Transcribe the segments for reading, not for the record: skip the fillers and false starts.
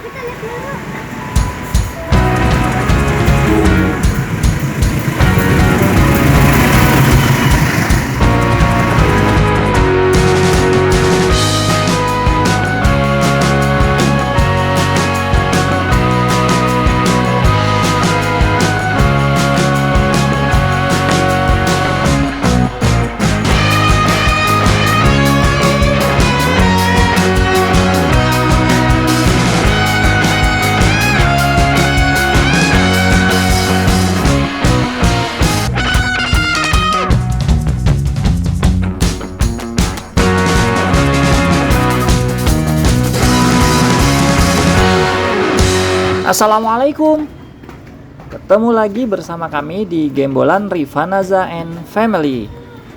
kita lihat dulu. Assalamualaikum. Ketemu lagi bersama kami di Gembolan Rivanaza and Family.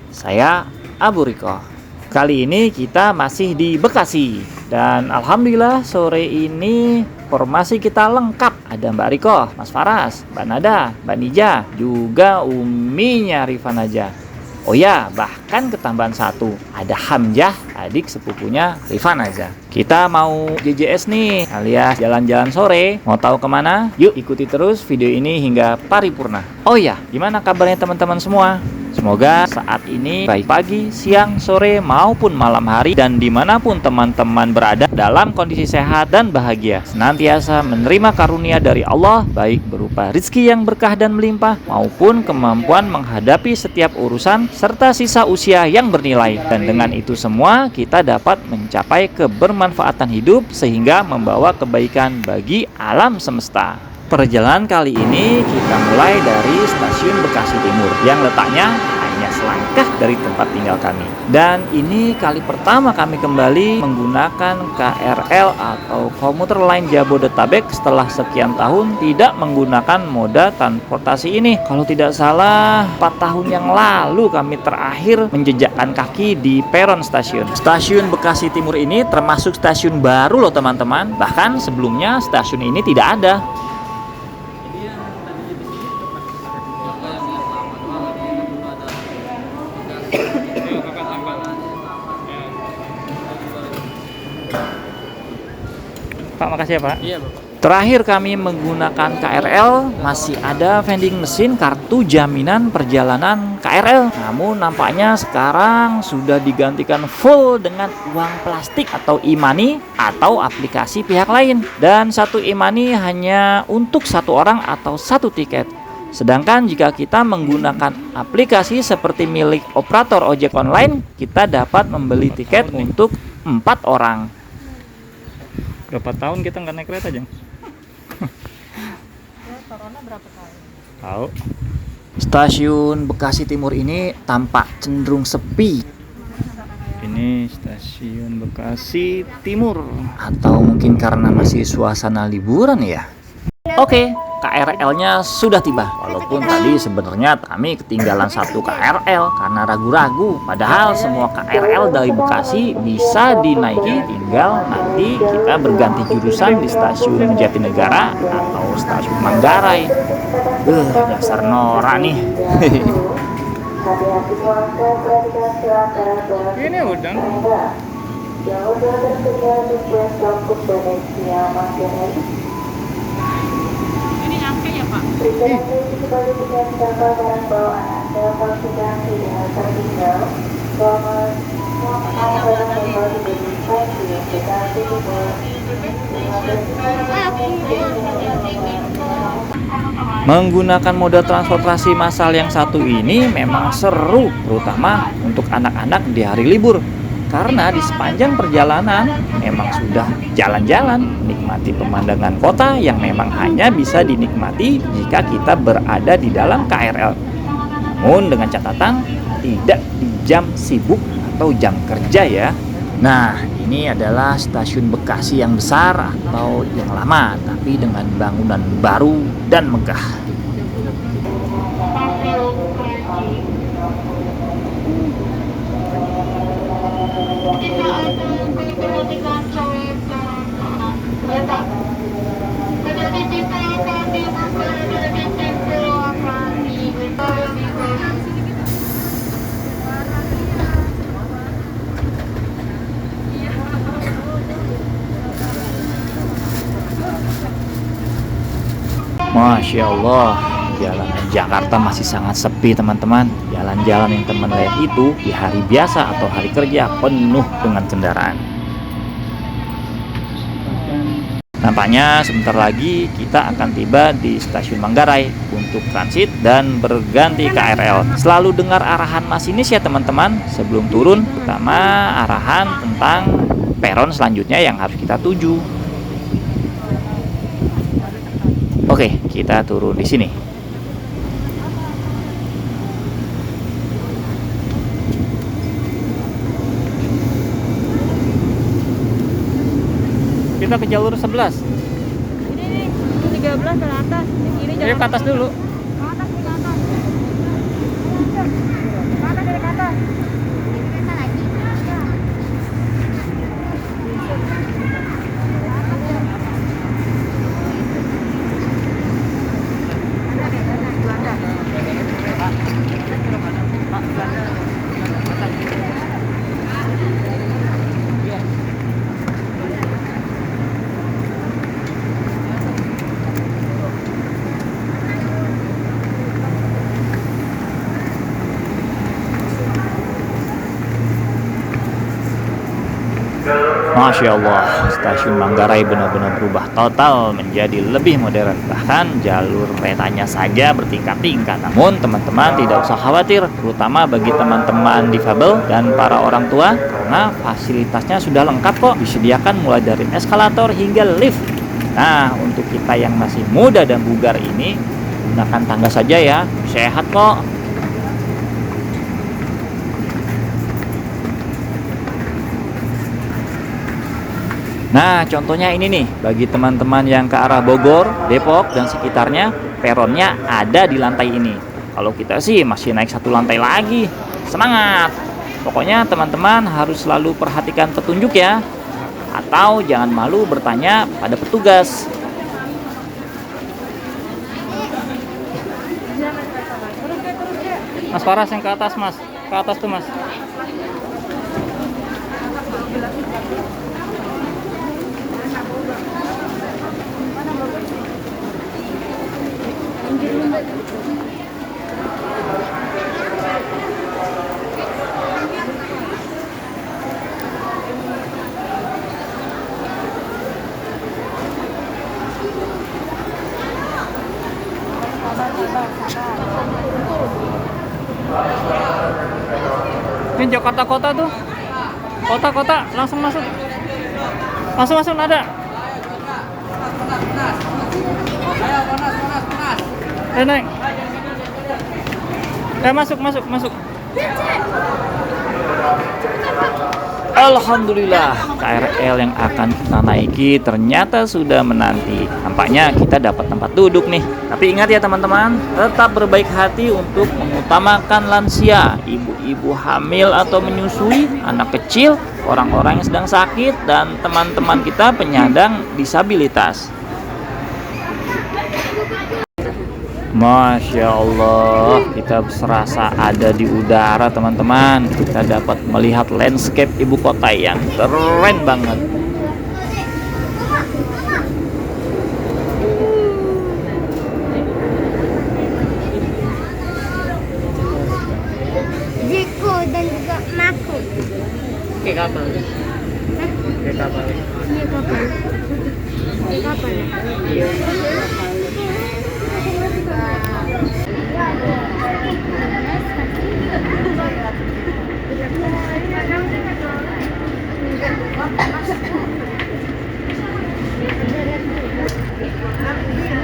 Saya Abu Riko. Kali ini kita masih di Bekasi. Dan alhamdulillah sore ini formasi kita lengkap. Ada Mbak Riko, Mas Faras, Mbak Nada, Mbak Nija, juga uminya Rivanaza. Oh ya, bahkan ketambahan satu, ada Hamzah, adik sepupunya Rivanaza. Kita mau JJS nih, alias jalan-jalan sore. Mau tahu kemana? Yuk ikuti terus video ini hingga paripurna. Oh ya, gimana kabarnya teman-teman semua? Semoga saat ini baik pagi, siang, sore, maupun malam hari dan dimanapun teman-teman berada dalam kondisi sehat dan bahagia, senantiasa menerima karunia dari Allah, baik berupa rezeki yang berkah dan melimpah maupun kemampuan menghadapi setiap urusan serta sisa usia yang bernilai. Dan dengan itu semua kita dapat mencapai kebermanfaatan hidup sehingga membawa kebaikan bagi alam semesta. Perjalanan kali ini kita mulai dari stasiun Bekasi Timur yang letaknya hanya selangkah dari tempat tinggal kami. Dan ini kali pertama kami kembali menggunakan KRL atau komuter lain Jabodetabek setelah sekian tahun tidak menggunakan moda transportasi ini. Kalau tidak salah 4 tahun yang lalu kami terakhir menjejakkan kaki di peron stasiun. Stasiun Bekasi Timur ini termasuk stasiun baru loh teman-teman. Bahkan sebelumnya stasiun ini tidak ada. Pak, makasih ya Pak. Iya Bapak. Terakhir kami menggunakan KRL, masih ada vending mesin kartu jaminan perjalanan KRL. Namun nampaknya sekarang sudah digantikan full dengan uang plastik atau e-money atau aplikasi pihak lain. Dan satu e-money hanya untuk satu orang atau satu tiket. Sedangkan jika kita menggunakan aplikasi seperti milik operator ojek online, kita dapat membeli tiket untuk 4 orang. Berapa tahun kita nggak naik kereta, Jeng? Corona berapa kali? Tahu. Stasiun Bekasi Timur ini tampak cenderung sepi. Ini stasiun Bekasi Timur. Atau mungkin karena masih suasana liburan ya? Oke, KRL-nya sudah tiba. Walaupun tadi sebenarnya kami ketinggalan satu KRL karena ragu-ragu. Padahal semua KRL dari Bekasi bisa dinaiki, tinggal nanti kita berganti jurusan di stasiun Jatinegara atau stasiun Manggarai. Dasar Nora nih. Ini udah. Ini nyampe ya Pak? Menggunakan moda transportasi massal yang satu ini memang seru, terutama untuk anak-anak di hari libur. Karena di sepanjang perjalanan memang sudah jalan-jalan, menikmati pemandangan kota yang memang hanya bisa dinikmati jika kita berada di dalam KRL. Namun dengan catatan tidak di jam sibuk atau jam kerja ya. Nah, ini adalah stasiun Bekasi yang besar atau yang lama, tapi dengan bangunan baru dan megah. Masya Allah, jalanan Jakarta masih sangat sepi teman-teman. Jalan-jalan yang teman lihat itu di hari biasa atau hari kerja penuh dengan kendaraan. Nampaknya sebentar lagi kita akan tiba di stasiun Manggarai untuk transit dan berganti KRL. Selalu dengar arahan masinis ya teman-teman sebelum turun, terutama arahan tentang peron selanjutnya yang harus kita tuju. Oke, kita turun di sini. Kita ke jalur 11. Ini 13 ke atas. Di sini Ayo ke atas dulu. Ke atas, ke atas. Ke atas, ke atas. Kita lagi. Masya Allah, stasiun Manggarai benar-benar berubah total menjadi lebih modern. Bahkan jalur keretanya saja bertingkat-tingkat. Namun teman-teman tidak usah khawatir, terutama bagi teman-teman difabel dan para orang tua, karena fasilitasnya sudah lengkap kok. Disediakan mulai dari eskalator hingga lift. Nah, untuk kita yang masih muda dan bugar ini, gunakan tangga saja ya, sehat kok. Nah, contohnya ini nih, bagi teman-teman yang ke arah Bogor, Depok, dan sekitarnya, peronnya ada di lantai ini. Kalau kita sih masih naik satu lantai lagi. Semangat! Pokoknya teman-teman harus selalu perhatikan petunjuk ya. Atau jangan malu bertanya pada petugas. Mas Faras yang ke atas mas, ke atas tuh mas. Ini Jakarta Kota tuh. Kota langsung masuk. Masuk nada. Naik. Masuk. Alhamdulillah, KRL yang akan kita naiki ternyata sudah menanti. Nampaknya kita dapat tempat duduk nih. Tapi ingat ya teman-teman, tetap berbaik hati untuk mengutamakan lansia, ibu-ibu hamil atau menyusui, anak kecil, orang-orang yang sedang sakit, dan teman-teman kita penyandang disabilitas. Masya Allah, kita serasa ada di udara teman-teman. Kita dapat melihat landscape ibu kota yang keren banget. Jiko dan juga Mako. Kayak kapal. Iya kapal. Iya.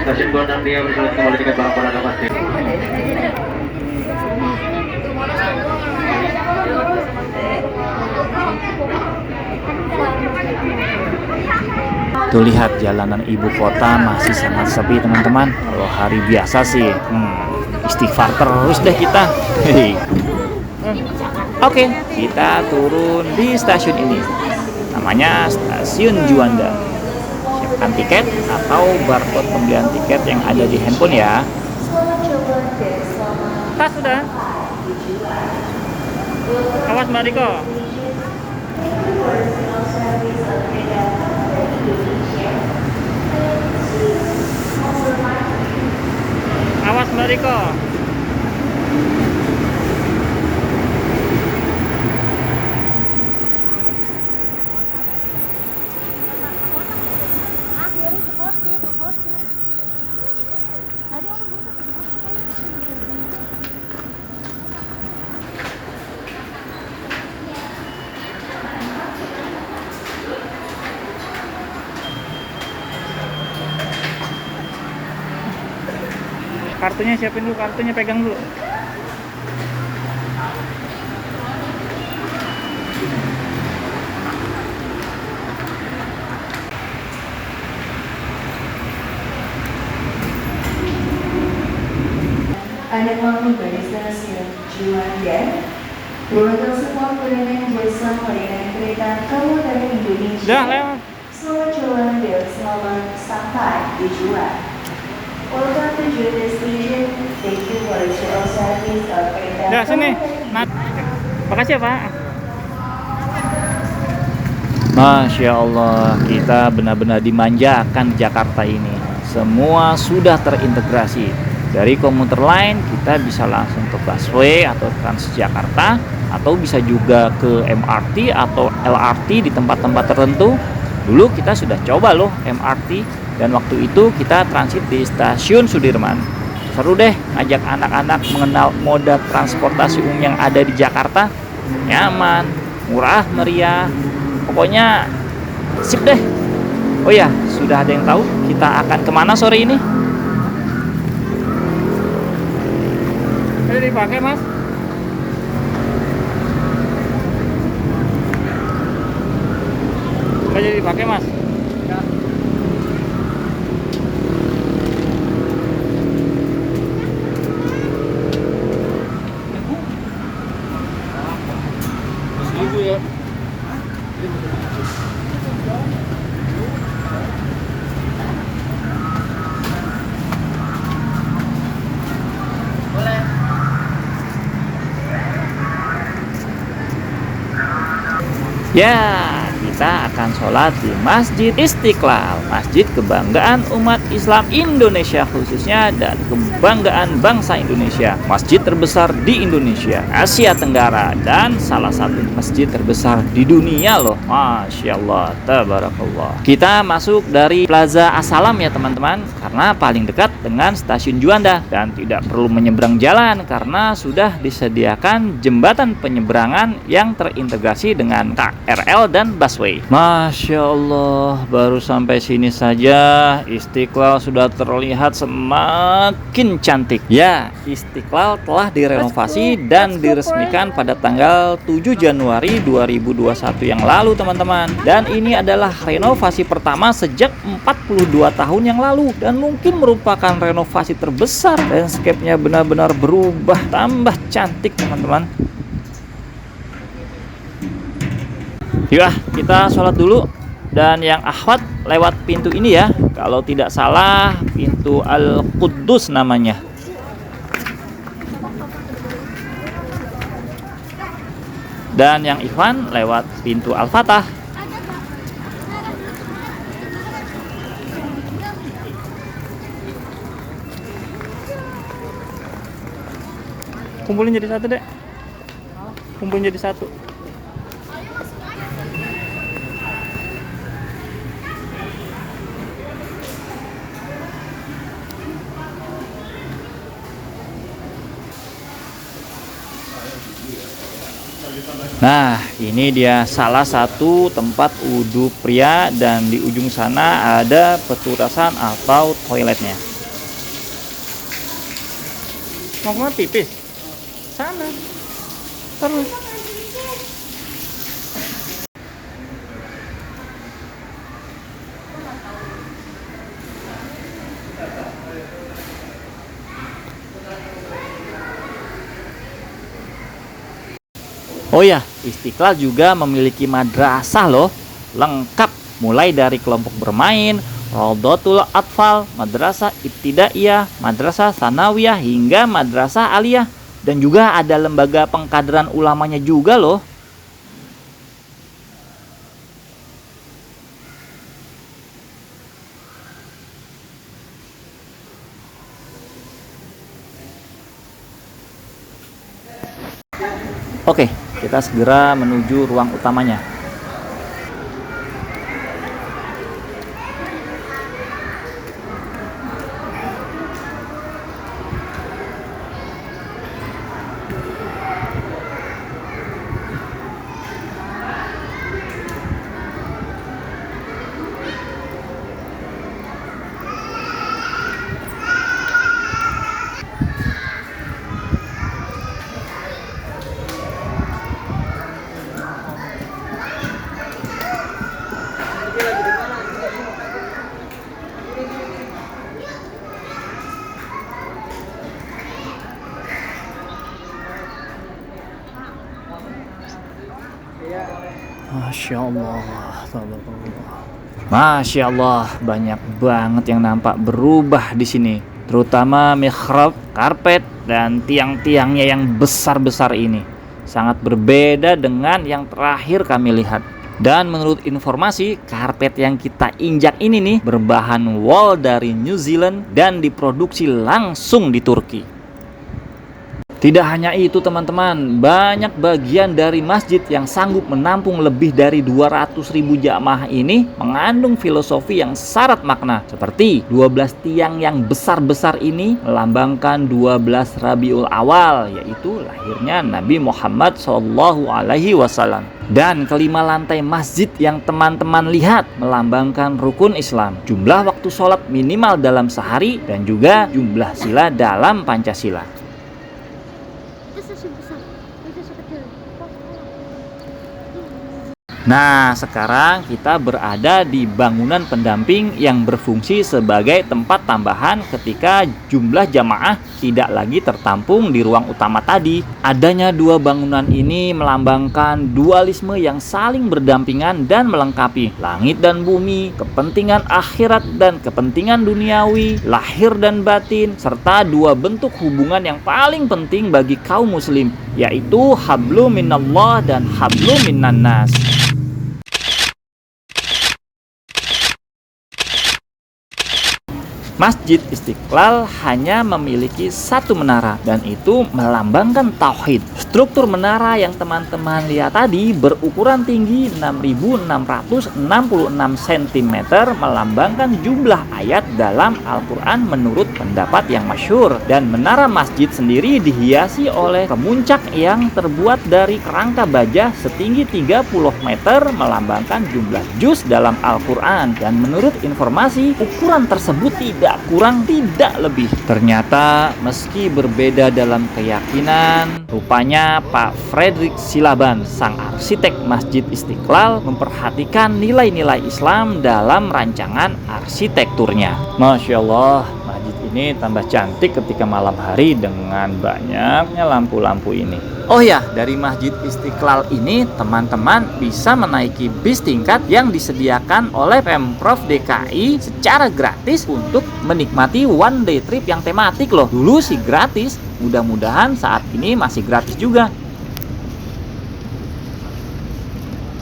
Stasiun Gondang Dia bersulit kembali tiket barang-barang Anda pasti. Tuh lihat jalanan ibu kota masih sangat sepi teman-teman. Kalau hari biasa sih istighfar terus deh kita. Oke, kita turun di stasiun ini. Namanya Stasiun Juanda. Siapkan tiket atau barcode pembelian tiket yang ada di handphone ya. Tas sudah. Awas Mbak Riko. Riko. Kartunya siapin dulu, kartunya pegang dulu. Anda mampu berinvestasi Juanda, beruntung semua kuliner jasa layanan kereta kamu dari Indonesia. Udah lewat. Selamat jalan dan selamat sampai tujuan. Welcome to your destination. Thank you for the shuttle service of kereta. Udah sini. Nat. Makasih ya, Pak. Masya Allah, kita benar-benar dimanjakan di Jakarta ini. Semua sudah terintegrasi. Dari komuter lain kita bisa langsung ke busway atau Transjakarta, atau bisa juga ke MRT atau LRT di tempat-tempat tertentu. Dulu kita sudah coba loh MRT, dan waktu itu kita transit di stasiun Sudirman. Seru deh ngajak anak-anak mengenal moda transportasi umum yang ada di Jakarta. Nyaman, murah, meriah, pokoknya sip deh. Oh ya, sudah ada yang tahu kita akan kemana sore ini? Ini dipakai, Mas? Nggak jadi dipakai, Mas? Ya. Ya. Ya, kita akan sholat di Masjid Istiqlal, masjid kebanggaan umat Islam Indonesia khususnya, dan kebanggaan bangsa Indonesia. Masjid terbesar di Indonesia, Asia Tenggara, dan salah satu masjid terbesar di dunia loh. Masya Allah, tabarakallah. Kita masuk dari Plaza As-Salam ya teman-teman, karena paling dekat dengan stasiun Juanda, dan tidak perlu menyeberang jalan karena sudah disediakan jembatan penyeberangan yang terintegrasi dengan KRL dan busway. Masya Allah, baru sampai sini saja Istiqlal sudah terlihat semakin cantik. Ya, Istiqlal telah direnovasi dan diresmikan pada tanggal 7 Januari 2021 yang lalu teman-teman. Dan ini adalah renovasi pertama sejak 42 tahun yang lalu, dan mungkin merupakan renovasi terbesar. Landscape-nya benar-benar berubah, tambah cantik teman-teman. Yuk, kita sholat dulu. Dan yang akhwat lewat pintu ini ya, kalau tidak salah pintu Al-Quddus namanya. Dan yang ikhwan lewat pintu Al-Fatah. Kumpulin jadi satu dek. Kumpulin jadi satu. Nah, ini dia salah satu tempat wudhu pria, dan di ujung sana ada peturasan atau toiletnya. Mau kemana pipis? Sana. Terus. Oh ya, Istiqlal juga memiliki madrasah loh, lengkap mulai dari kelompok bermain, Raudhatul Atfal, madrasah ibtidaiyah, madrasah sanawiyah, hingga madrasah aliyah, dan juga ada lembaga pengkaderan ulamanya juga loh. Oke, kita segera menuju ruang utamanya. Masya Allah, Masya Allah, banyak banget yang nampak berubah di sini, terutama mihrab, karpet, dan tiang-tiangnya yang besar-besar ini. Sangat berbeda dengan yang terakhir kami lihat. Dan menurut informasi, karpet yang kita injak ini nih berbahan wool dari New Zealand dan diproduksi langsung di Turki. Tidak hanya itu teman-teman, banyak bagian dari masjid yang sanggup menampung lebih dari 200.000 jamaah ini mengandung filosofi yang syarat makna. Seperti 12 tiang yang besar-besar ini melambangkan 12 Rabiul Awal, yaitu lahirnya Nabi Muhammad SAW. Dan kelima lantai masjid yang teman-teman lihat melambangkan rukun Islam, jumlah waktu sholat minimal dalam sehari, dan juga jumlah sila dalam Pancasila. Nah, sekarang kita berada di bangunan pendamping yang berfungsi sebagai tempat tambahan ketika jumlah jamaah tidak lagi tertampung di ruang utama tadi. Adanya dua bangunan ini melambangkan dualisme yang saling berdampingan dan melengkapi. Langit dan bumi, kepentingan akhirat dan kepentingan duniawi, lahir dan batin, serta dua bentuk hubungan yang paling penting bagi kaum muslim, yaitu hablum minallah dan hablum minannas. Masjid Istiqlal hanya memiliki satu menara, dan itu melambangkan tauhid. Struktur menara yang teman-teman lihat tadi berukuran tinggi 6.666 cm, melambangkan jumlah ayat dalam Al-Quran menurut pendapat yang masyhur. Dan menara masjid sendiri dihiasi oleh kemuncak yang terbuat dari kerangka baja setinggi 30 meter, melambangkan jumlah juz dalam Al-Quran. Dan menurut informasi, ukuran tersebut tidak kurang tidak lebih. Ternyata meski berbeda dalam keyakinan, rupanya Pak Frederick Silaban, sang arsitek Masjid Istiqlal, memperhatikan nilai-nilai Islam dalam rancangan arsitekturnya. Masya Allah, masjid ini tambah cantik ketika malam hari dengan banyaknya lampu-lampu ini. Oh ya, dari Masjid Istiqlal ini teman-teman bisa menaiki bis tingkat yang disediakan oleh Pemprov DKI secara gratis untuk menikmati one day trip yang tematik loh. Dulu sih gratis, mudah-mudahan saat ini masih gratis juga.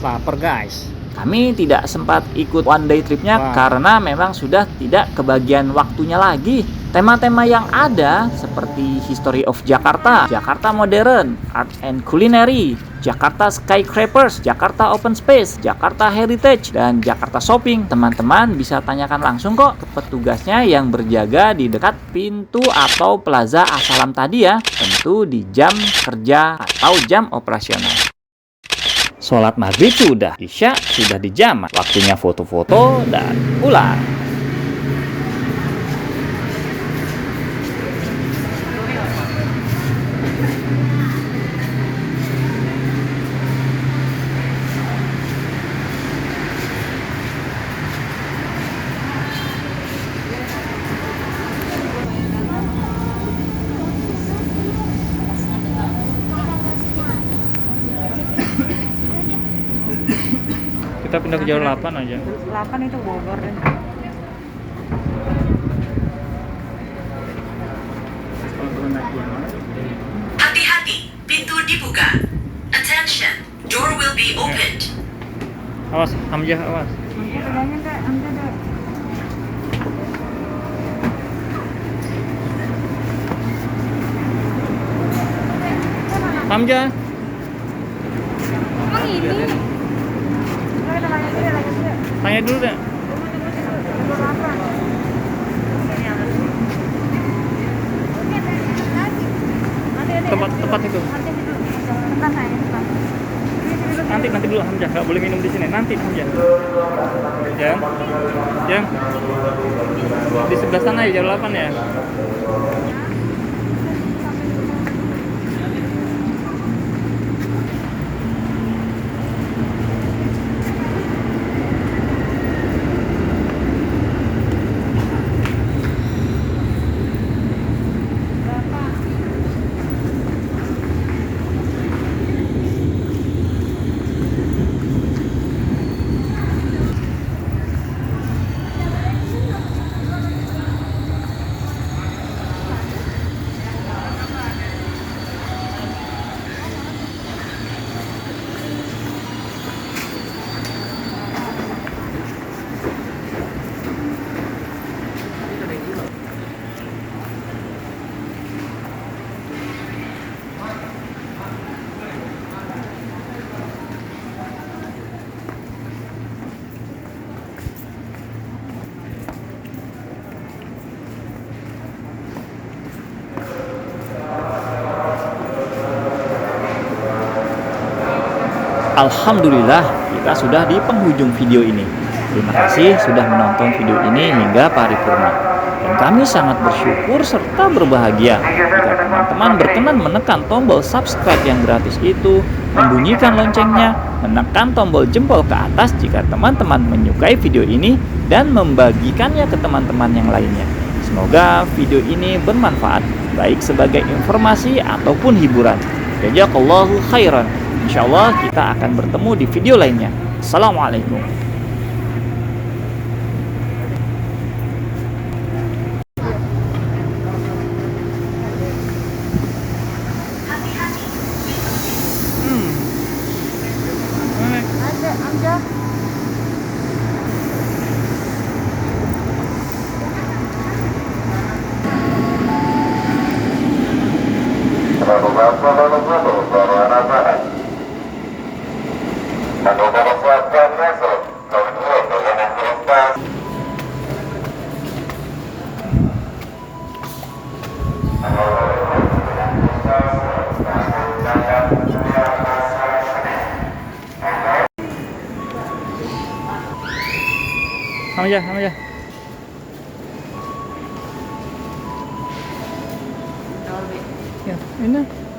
Lapar guys. Kami tidak sempat ikut one day tripnya karena memang sudah tidak kebagian waktunya lagi. Tema-tema yang ada seperti History of Jakarta, Jakarta Modern, Art and Culinary, Jakarta Skyscrapers, Jakarta Open Space, Jakarta Heritage, dan Jakarta Shopping. Teman-teman bisa tanyakan langsung kok ke petugasnya yang berjaga di dekat pintu atau plaza Asalam tadi ya, tentu di jam kerja atau jam operasional. Sholat maghrib sudah, isya sudah dijamak, waktunya foto-foto dan pulang. Kita pindah ke jalur 8 aja. 8 itu Bogor deh. Hati-hati, pintu dibuka. Attention, door will be opened. Awas, Hamzah, awas. Pegangin deh, ambil deh. Hamzah. Tanya dulu deh. Tunggu berapa? Ini apa sih? Tempat itu. Nanti dulu. Sebentar sayang, sebentar. Nanti dulu Hamzah, nggak boleh minum di sini. Nanti Hamzah. Jang. Di sebelah sana ya, jam 8 ya. Alhamdulillah, kita sudah di penghujung video ini. Terima kasih sudah menonton video ini hingga paripurna. Dan kami sangat bersyukur serta berbahagia jika teman-teman berkenan menekan tombol subscribe yang gratis itu, membunyikan loncengnya, menekan tombol jempol ke atas jika teman-teman menyukai video ini, dan membagikannya ke teman-teman yang lainnya. Semoga video ini bermanfaat, baik sebagai informasi ataupun hiburan. Jazakallahu khairan. Insya Allah kita akan bertemu di video lainnya. Assalamualaikum. Ada, Amjad. Sama aja. Ya, ini.